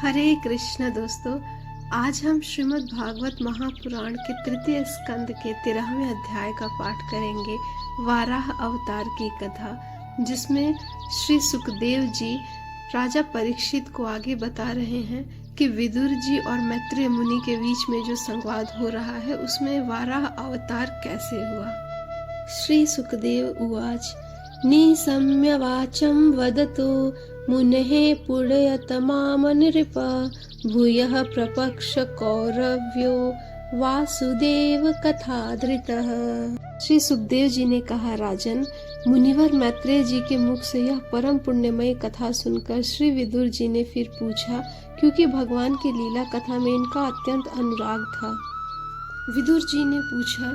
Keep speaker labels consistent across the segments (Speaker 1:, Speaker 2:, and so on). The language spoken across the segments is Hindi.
Speaker 1: हरे कृष्ण दोस्तों। आज हम श्रीमद् भागवत महापुराण के तृतीय स्कंद के 13वें अध्याय का पाठ करेंगे। वाराह अवतार की कथा, जिसमें श्री सुखदेव जी राजा परीक्षित को आगे बता रहे हैं कि विदुर जी और मैत्रेय मुनि के बीच में जो संवाद हो रहा है उसमें वाराह अवतार कैसे हुआ। श्री सुखदेव उवाच निशम्य वाचं वदतो मुनेः पुरयतमाम नृप भूयः प्रपक्ष कौरव्यो वासुदेव कथाधृतः। श्री सुखदेव जी ने कहा, राजन, मुनिवर मैत्रेय जी के मुख से यह परम पुण्यमयी कथा सुनकर श्री विदुर जी ने फिर पूछा, क्योंकि भगवान की लीला कथा में इनका अत्यंत अनुराग था। विदुर जी ने पूछा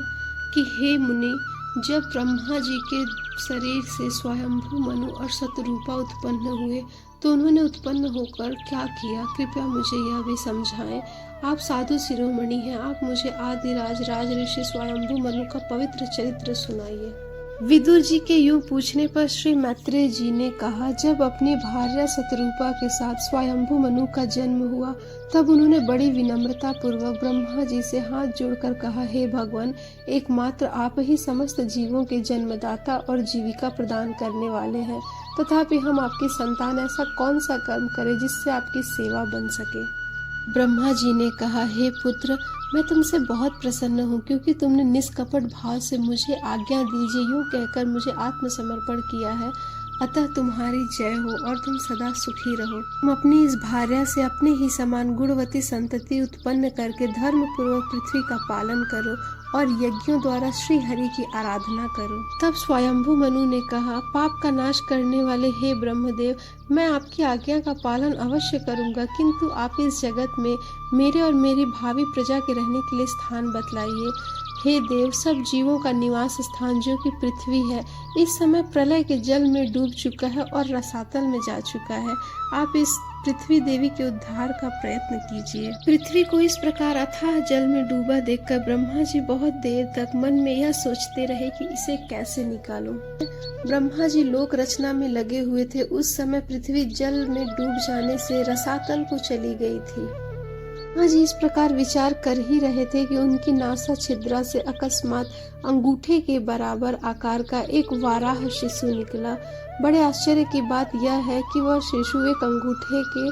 Speaker 1: कि हे मुनि, जब ब्रह्मा जी के शरीर से स्वयंभू मनु और शतरूपा उत्पन्न हुए तो उन्होंने उत्पन्न होकर क्या किया, कृपया मुझे यह भी समझाएं। आप साधु शिरोमणि हैं, आप मुझे आदिराज राज ऋषि स्वयंभू मनु का पवित्र चरित्र सुनाइए। विदुर जी के यूं पूछने पर श्री मैत्रेय जी ने कहा, जब अपनी भार्या शतरूपा के साथ स्वयंभू मनु का जन्म हुआ तब उन्होंने बड़ी विनम्रता पूर्वक ब्रह्मा जी से हाथ जोड़कर कहा, हे भगवान, एकमात्र आप ही समस्त जीवों के जन्मदाता और जीविका प्रदान करने वाले हैं, तथापि हम आपकी संतान ऐसा कौन सा कर्म करें जिससे आपकी सेवा बन सके। ब्रह्मा जी ने कहा, हे पुत्र, मैं तुमसे बहुत प्रसन्न हूँ, क्योंकि तुमने निष्कपट भाव से मुझे आज्ञा दीजिए यूँ कहकर मुझे आत्मसमर्पण किया है। अतः तुम्हारी जय हो और तुम सदा सुखी रहो। तुम अपनी इस भार्या से अपने ही समान गुणवती संतति उत्पन्न करके धर्म पूर्वक पृथ्वी का पालन करो और यज्ञों द्वारा श्री हरि की आराधना करो। तब स्वयंभू मनु ने कहा, पाप का नाश करने वाले हे ब्रह्मदेव, मैं आपकी आज्ञा का पालन अवश्य करूंगा, किंतु आप इस जगत में मेरे और मेरी भावी प्रजा के रहने के लिए स्थान बतलाइए। हे देव, सब जीवों का निवास स्थान जो कि पृथ्वी है इस समय प्रलय के जल में डूब चुका है और रसातल में जा चुका है। आप इस पृथ्वी देवी के उद्धार का प्रयत्न कीजिए। पृथ्वी को इस प्रकार अथाह जल में डूबा देखकर ब्रह्मा जी बहुत देर तक मन में यह सोचते रहे कि इसे कैसे निकालूं। ब्रह्मा जी लोक रचना में लगे हुए थे। उस समय पृथ्वी जल में डूब जाने से रसातल को चली गई थी। ब्रह्मा जी इस प्रकार विचार कर ही रहे थे कि उनकी नासा छिद्रा से अकस्मात अंगूठे के बराबर आकार का एक वाराह शिशु निकला। बड़े आश्चर्य की बात यह है कि वह शिशु एक अंगूठे के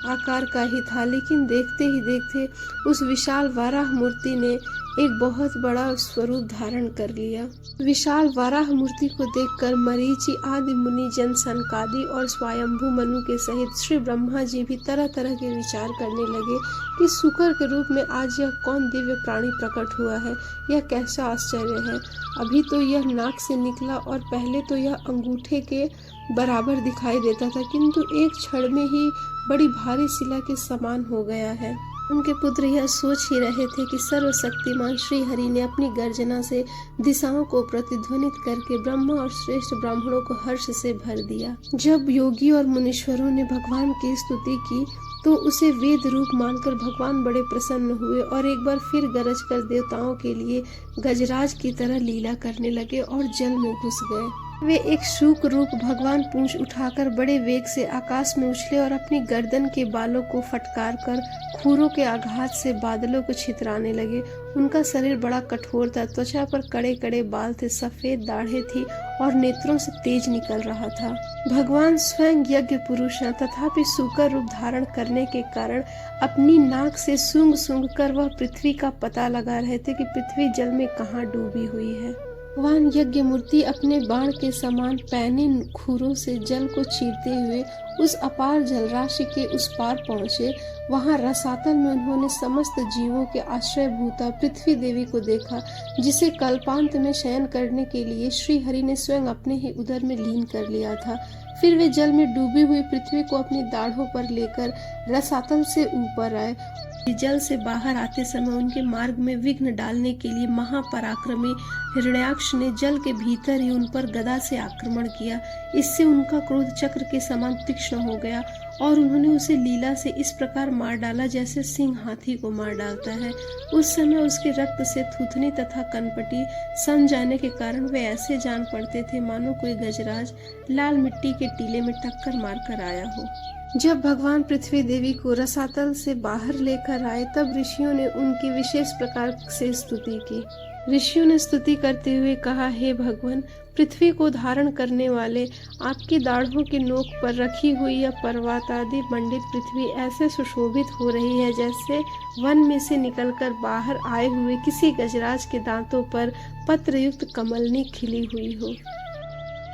Speaker 1: आकार का ही था, लेकिन देखते ही देखते उस विशाल वाराह मूर्ति ने एक बहुत बड़ा स्वरूप धारण कर लिया। विशाल वाराह मूर्ति को देखकर मरीचि आदि मुनि जन सनकादि और स्वयंभू मनु के सहित श्री ब्रह्मा जी भी तरह तरह के विचार करने लगे कि शुकर के रूप में आज यह कौन दिव्य प्राणी प्रकट हुआ है, यह कैसा आश्चर्य है। अभी तो यह नाक से निकला और पहले तो यह अंगूठे के बराबर दिखाई देता था, किंतु एक क्षण में ही बड़ी भारी शिला के समान हो गया है। उनके पुत्र यह सोच ही रहे थे कि सर्वशक्तिमान श्री हरि ने अपनी गर्जना से दिशाओं को प्रतिध्वनित करके ब्रह्मा और श्रेष्ठ ब्राह्मणों को हर्ष से भर दिया। जब योगी और मुनीश्वरों ने भगवान की स्तुति की तो उसे वेद रूप मानकर भगवान बड़े प्रसन्न हुए और एक बार फिर गरज कर देवताओं के लिए गजराज की तरह लीला करने लगे और जल में घुस गए। वे एक शूक रूप भगवान पूंछ उठाकर बड़े वेग से आकाश में उछले और अपनी गर्दन के बालों को फटकार कर खूरों के आघात से बादलों को छितराने लगे। उनका शरीर बड़ा कठोर था, त्वचा पर कड़े कड़े बाल थे, सफेद दाढ़ें थी और नेत्रों से तेज निकल रहा था। भगवान स्वयं यज्ञ पुरुष हैं, तथापि सूकर रूप धारण करने के कारण अपनी नाक से सूंघ सूंघ कर वह पृथ्वी का पता लगा रहे थे कि पृथ्वी जल में कहाँ डूबी हुई है। भगवान यज्ञ मूर्ति अपने बाण के समान पैने खूरों से जल को चीरते हुए उस अपार जलराशि के उस पार पहुंचे। वहां रसातल में उन्होंने समस्त जीवों के आश्रयभूता पृथ्वी देवी को देखा, जिसे कल्पांत में शयन करने के लिए श्री हरि ने स्वयं अपने ही उदर में लीन कर लिया था। फिर वे जल में डूबी हुई पृथ्वी को अपनी दाढ़ों पर लेकर रसातल से ऊपर आए। जल से बाहर आते समय उनके मार्ग में विघ्न डालने के लिए महापराक्रमी हिरण्याक्ष ने जल के भीतर ही उन पर गदा से आक्रमण किया। इससे उनका क्रोध चक्र के समान तीक्ष्ण हो गया और उन्होंने उसे लीला से इस प्रकार मार डाला जैसे सिंह हाथी को मार डालता है। उस समय उसके रक्त से थूथनी तथा कनपटी सन जाने के कारण वे ऐसे जान पड़ते थे मानो कोई गजराज लाल मिट्टी के टीले में टक्कर मार कर आया हो। जब भगवान पृथ्वी देवी को रसातल से बाहर लेकर आए तब ऋषियों ने उनकी विशेष प्रकार से स्तुति की। ऋषियों ने स्तुति करते हुए कहा, हे भगवान, पृथ्वी को धारण करने वाले, आपकी दाढ़ों के नोक पर रखी हुई यह पर्वतादि मंडित पृथ्वी ऐसे सुशोभित हो रही है जैसे वन में से निकलकर बाहर आए हुए किसी गजराज के दांतों पर पत्रयुक्त कमलनी खिली हुई हो।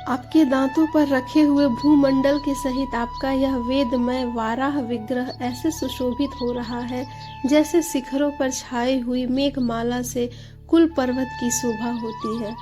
Speaker 1: आपके दांतों पर रखे हुए भूमंडल के सहित आपका यह वेदमय वाराह विग्रह ऐसे सुशोभित हो रहा है जैसे शिखरों पर छाई हुई मेघमाला से कुल पर्वत की शोभा होती है।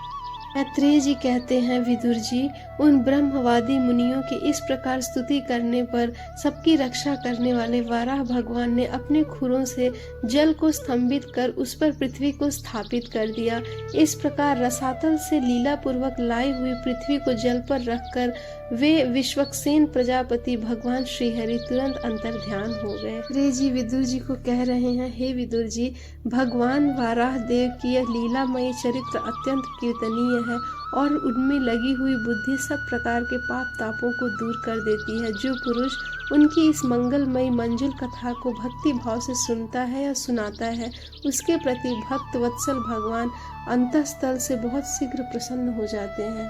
Speaker 1: मैत्रेय जी कहते हैं, विदुर जी, उन ब्रह्मवादी मुनियों की इस प्रकार स्तुति करने पर सबकी रक्षा करने वाले वाराह भगवान ने अपने खुरों से जल को स्तंभित कर उस पर पृथ्वी को स्थापित कर दिया। इस प्रकार रसातल से लीला पूर्वक लाई हुई पृथ्वी को जल पर रखकर वे विश्वक्सेन प्रजापति भगवान श्रीहरि तुरंत अंतर्ध्यान हो गए। रे जी विदुर जी को कह रहे हैं, हे विदुर जी, भगवान वाराह देव की यह लीलामयी चरित्र अत्यंत कीर्तनीय है और उनमें लगी हुई बुद्धि सब प्रकार के पाप तापों को दूर कर देती है। जो पुरुष उनकी इस मंगलमयी मंजुल कथा को भक्ति भाव से सुनता है या सुनाता है, उसके प्रति भक्त वत्सल भगवान अंतःस्थल से बहुत शीघ्र प्रसन्न हो जाते हैं।